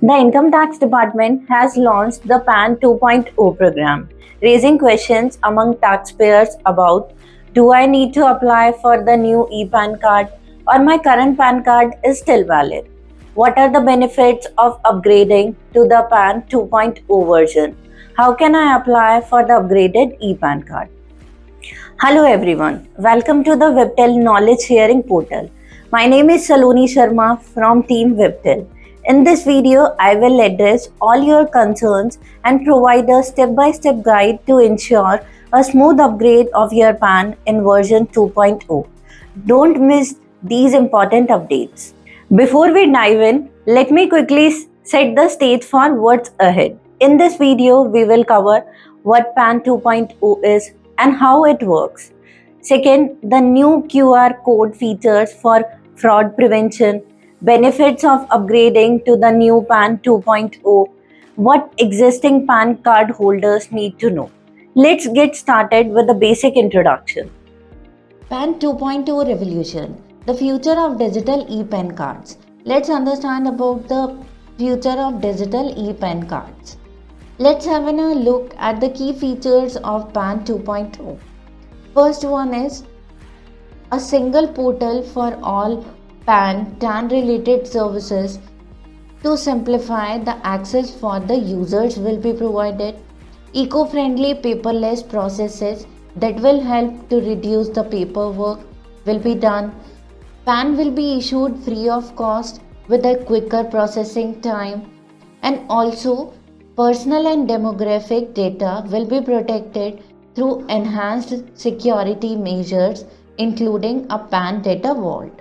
The Income Tax Department has launched the PAN 2.0 program, raising questions among taxpayers about, do I need to apply for the new ePAN card or my current PAN card is still valid? What are the benefits of upgrading to the PAN 2.0 version? How can I apply for the upgraded ePAN card? Hello everyone, welcome to the Webtel Knowledge Sharing Portal. My name is Saloni Sharma from Team Webtel. In this video, I will address all your concerns and provide a step-by-step guide to ensure a smooth upgrade of your PAN in version 2.0. Don't miss these important updates. Before we dive in, let me quickly set the stage for what's ahead. In this video, we will cover what PAN 2.0 is and how it works. Second, the new QR code features for fraud prevention, benefits of upgrading to the new PAN 2.0, what existing PAN card holders need to know. Let's get started with the basic introduction. PAN 2.0 revolution, the future of digital ePAN cards. Let's understand about the future of digital ePAN cards. Let's have a look at the key features of PAN 2.0. First one is a single portal for all PAN related services. To simplify the access for the users will be provided. Eco-friendly paperless processes that will help to reduce the paperwork will be done. PAN will be issued free of cost with a quicker processing time, and also personal and demographic data will be protected through enhanced security measures, including a PAN data vault.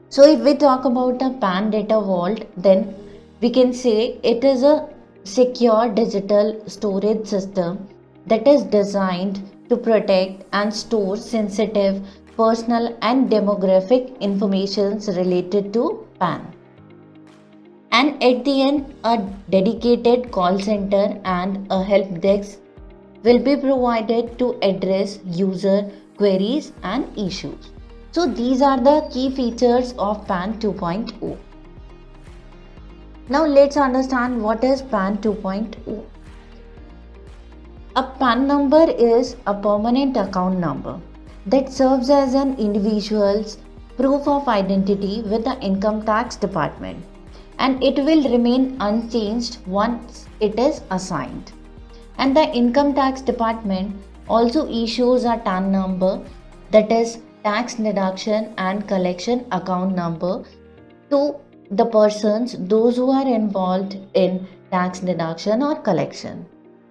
So if we talk about a PAN data vault, then we can say it is a secure digital storage system that is designed to protect and store sensitive personal and demographic information related to PAN. And at the end, a dedicated call center and a help desk will be provided to address user queries and issues. So these are the key features of PAN 2.0. Now let's understand what is PAN 2.0. A PAN number is a permanent account number that serves as an individual's proof of identity with the Income Tax Department, and it will remain unchanged once it is assigned. And the Income Tax Department also issues a TAN number, that is tax deduction and collection account number, to the persons those who are involved in tax deduction or collection.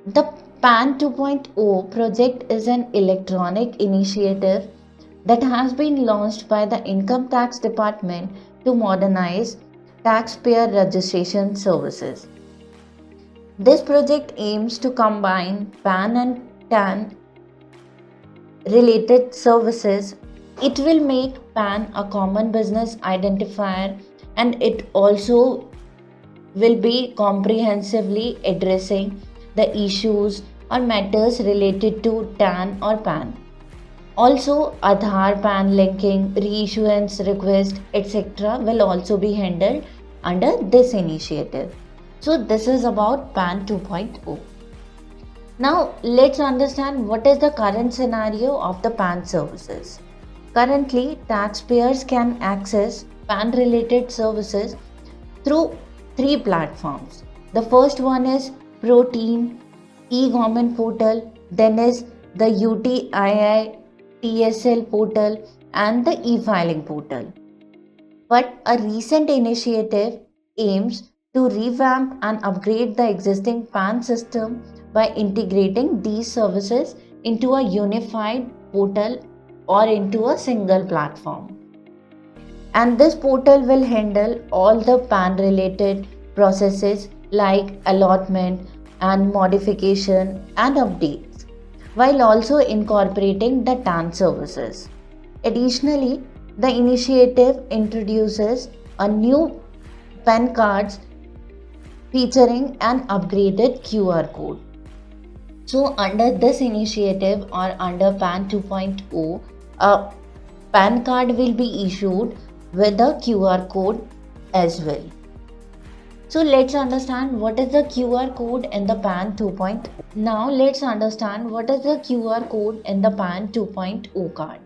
The PAN 2.0 project is an electronic initiative that has been launched by the Income Tax Department to modernize taxpayer registration services. This project aims to combine PAN and TAN related services. It will make PAN a common business identifier, and it also will be comprehensively addressing the issues or matters related to TAN or PAN. Also, Aadhaar PAN linking, reissuance request, etc. will also be handled under this initiative. So this is about PAN 2.0. Now let's understand what is the current scenario of the PAN services. Currently, taxpayers can access PAN related services through three platforms. The first one is ProTeam e-government portal, then is the UTII TSL portal and the e-filing portal. But a recent initiative aims to revamp and upgrade the existing PAN system by integrating these services into a unified portal or into a single platform. And this portal will handle all the PAN related processes like allotment and modification and updates, while also incorporating the TAN services. Additionally, the initiative introduces a new PAN cards featuring an upgraded QR code. So under this initiative or under PAN 2.0, a PAN card will be issued with a QR code as well. So let's understand what is the QR code in the PAN 2.0. Now let's understand what is the QR code in the PAN 2.0 card.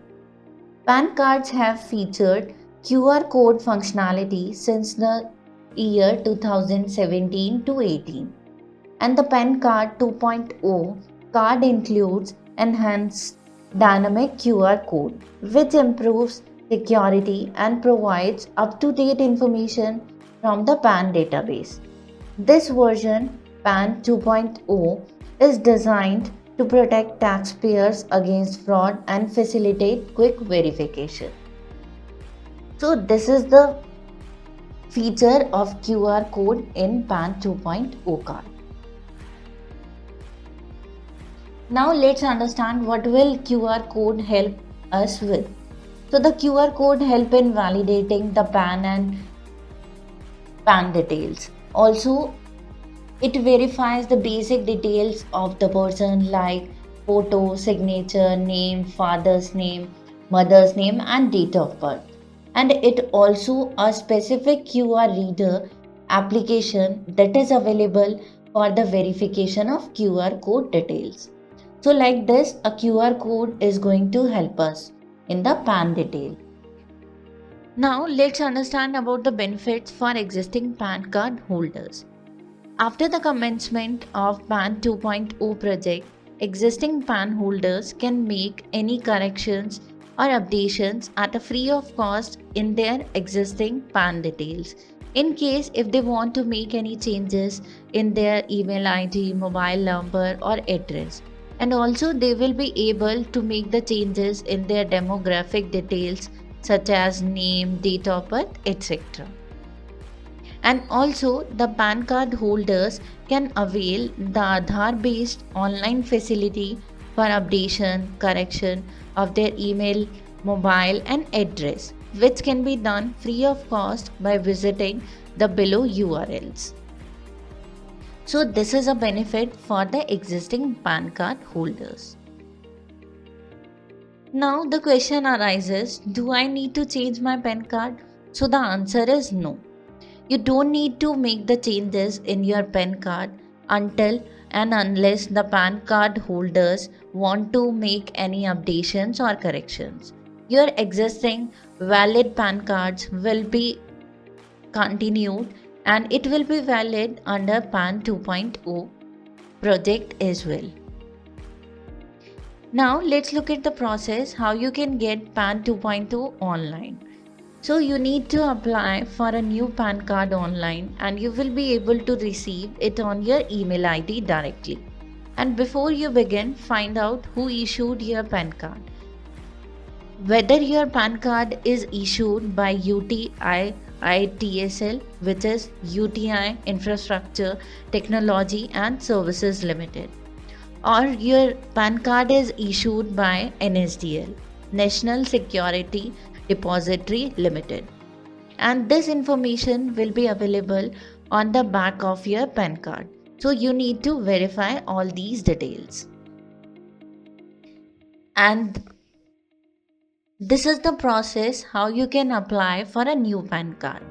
PAN cards have featured QR code functionality since the year 2017 to 18, and the PAN card 2.0 card includes enhanced dynamic QR code, which improves security and provides up-to-date information from the PAN database. This version, PAN 2.0, is designed to protect taxpayers against fraud and facilitate quick verification. So, this is the feature of QR code in PAN 2.0 card. Now, let's understand what will QR code help us with. So, the QR code help in validating the PAN and PAN details. Also, it verifies the basic details of the person like photo, signature, name, father's name, mother's name, and date of birth. And it also a specific QR reader application that is available for the verification of QR code details. So like this, a QR code is going to help us in the PAN detail. Now let's understand about the benefits for existing PAN card holders. After the commencement of PAN 2.0 project, existing PAN holders can make any corrections or updations at a free of cost in their existing PAN details. In case if they want to make any changes in their email ID, mobile number or address. And also they will be able to make the changes in their demographic details such as name, date of birth, etc. And also the PAN card holders can avail the Aadhaar based online facility for updation, correction of their email, mobile and address, which can be done free of cost by visiting the below URLs. So this is a benefit for the existing PAN card holders. Now the question arises, do I need to change my PAN card? So the answer is no. You don't need to make the changes in your PAN card until and unless the PAN card holders want to make any updations or corrections. Your existing valid PAN cards will be continued and it will be valid under PAN 2.0 project as well. Now let's look at the process how you can get PAN 2.0 online. So you need to apply for a new PAN card online and you will be able to receive it on your email ID directly. And before you begin, find out who issued your PAN card. Whether your PAN card is issued by UTI ITSL, which is UTI Infrastructure Technology and Services Limited, or your PAN card is issued by NSDL, National Security Depository Limited, and this information will be available on the back of your PAN card. So you need to verify all these details. And this is the process how you can apply for a new PAN card.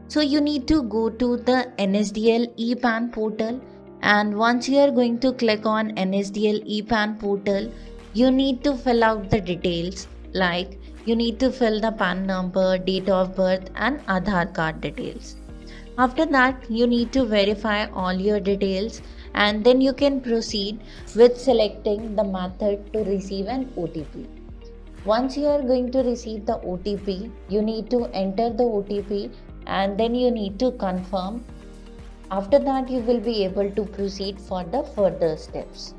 So you need to go to the NSDL ePAN portal, and once you are going to click on NSDL ePAN portal, you need to fill out the details like you need to fill the PAN number, date of birth and Aadhaar card details. After that, you need to verify all your details and then you can proceed with selecting the method to receive an OTP. Once you are going to receive the OTP, you need to enter the OTP and then you need to confirm. After that, you will be able to proceed for the further steps.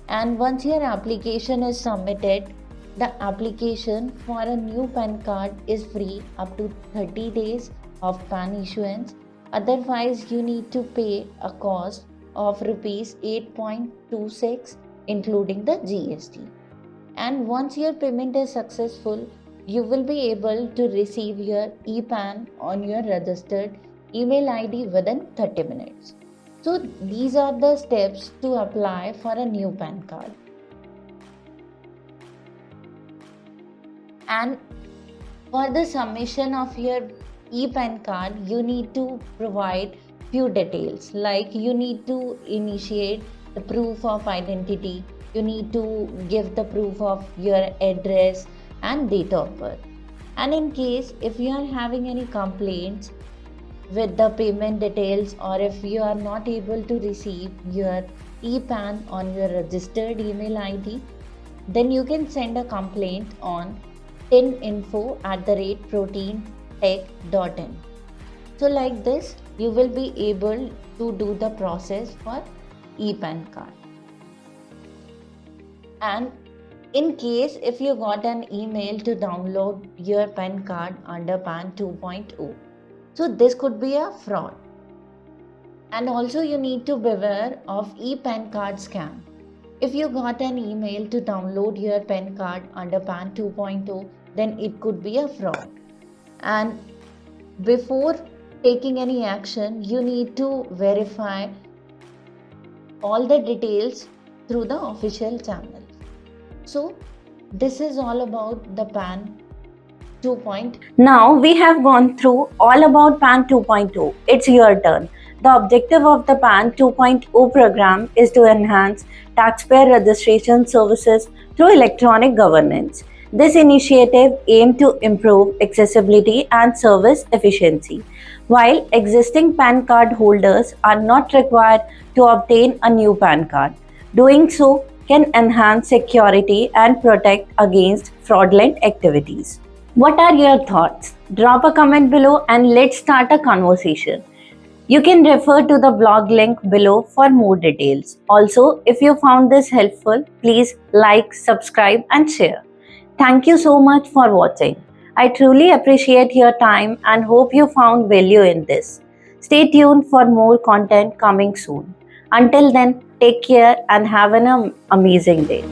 And once your application is submitted, the application for a new PAN card is free up to 30 days of PAN issuance. Otherwise, you need to pay a cost of rupees 8.26 including the GST. And once your payment is successful, you will be able to receive your ePAN on your registered email ID within 30 minutes. So these are the steps to apply for a new PAN card. And for the submission of your ePAN card, you need to provide few details, like you need to initiate the proof of identity, you need to give the proof of your address and date of birth. And in case if you are having any complaints with the payment details, or if you are not able to receive your EPAN on your registered email ID, then you can send a complaint on tininfo@proteintech.in. So like this, you will be able to do the process for EPAN card. And in case if you got an email to download your PAN card under PAN 2.0, so this could be a fraud. And also you need to beware of ePAN card scam. If you got an email to download your PAN card under PAN 2.0, then it could be a fraud. And before taking any action, you need to verify all the details through the official channel. So this is all about the PAN 2.0. Now we have gone through all about PAN 2.0. It's your turn. The objective of the PAN 2.0 program is to enhance taxpayer registration services through electronic governance. This initiative aims to improve accessibility and service efficiency. While existing PAN card holders are not required to obtain a new PAN card, doing so can enhance security and protect against fraudulent activities. What are your thoughts? Drop a comment below and let's start a conversation. You can refer to the blog link below for more details. Also, if you found this helpful, please like, subscribe, and share. Thank you so much for watching. I truly appreciate your time and hope you found value in this. Stay tuned for more content coming soon. Until then, take care and have an amazing day.